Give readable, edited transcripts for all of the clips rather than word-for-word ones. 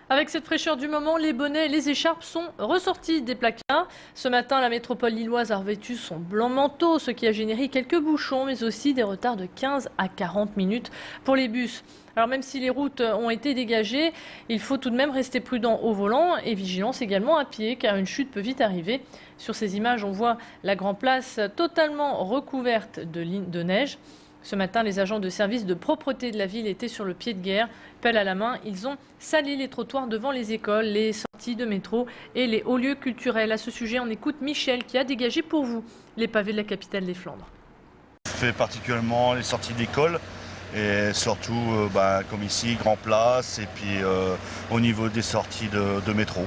Avec cette fraîcheur du moment, les bonnets et les écharpes sont ressortis des placards. Ce matin, la métropole lilloise a revêtu son blanc manteau, ce qui a généré quelques bouchons, mais aussi des retards de 15 à 40 minutes pour les bus. Alors même si les routes ont été dégagées, il faut tout de même rester prudent au volant et vigilance également à pied, car une chute peut vite arriver. Sur ces images, on voit la Grand Place totalement recouverte de neige. Ce matin, les agents de service de propreté de la ville étaient sur le pied de guerre. Pelle à la main, ils ont salé les trottoirs devant les écoles, les sorties de métro et les hauts lieux culturels. À ce sujet, on écoute Michel qui a dégagé pour vous les pavés de la capitale des Flandres. On fait particulièrement les sorties d'école et surtout, comme ici, Grand Place et puis au niveau des sorties de métro.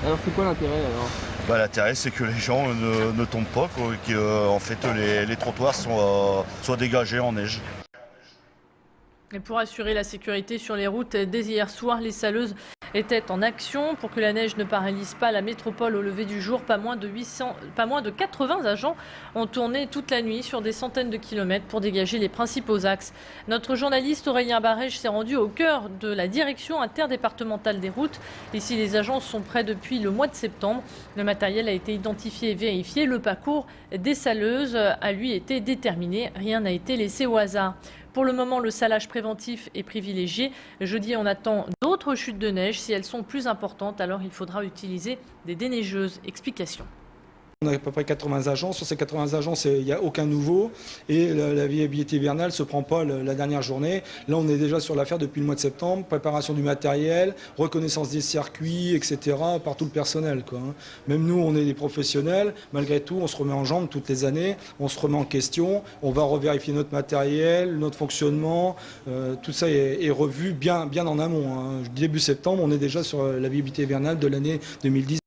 Alors c'est quoi l'intérêt alors? L'intérêt, c'est que les gens ne tombent pas, que en fait, les trottoirs soient dégagés en neige. Et pour assurer la sécurité sur les routes, dès hier soir, les saleuses étaient en action pour que la neige ne paralyse pas la métropole au lever du jour. Pas moins de 80 agents ont tourné toute la nuit sur des centaines de kilomètres pour dégager les principaux axes. Notre journaliste Aurélien Barège s'est rendu au cœur de la direction interdépartementale des routes. Ici, les agents sont prêts depuis le mois de septembre. Le matériel a été identifié et vérifié. Le parcours des saleuses a lui été déterminé. Rien n'a été laissé au hasard. Pour le moment, le salage préventif est privilégié. Jeudi, on attend d'autres chutes de neige. Si elles sont plus importantes, alors il faudra utiliser des déneigeuses. Explication. On a à peu près 80 agents. Sur ces 80 agents, il n'y a aucun nouveau. Et la viabilité hivernale ne se prend pas la dernière journée. Là, on est déjà sur l'affaire depuis le mois de septembre. Préparation du matériel, reconnaissance des circuits, etc. par tout le personnel, quoi. Même nous, on est des professionnels. Malgré tout, on se remet en jambes toutes les années. On se remet en question. On va revérifier notre matériel, notre fonctionnement. Tout ça est revu bien en amont. Début septembre, on est déjà sur la viabilité hivernale de l'année 2010.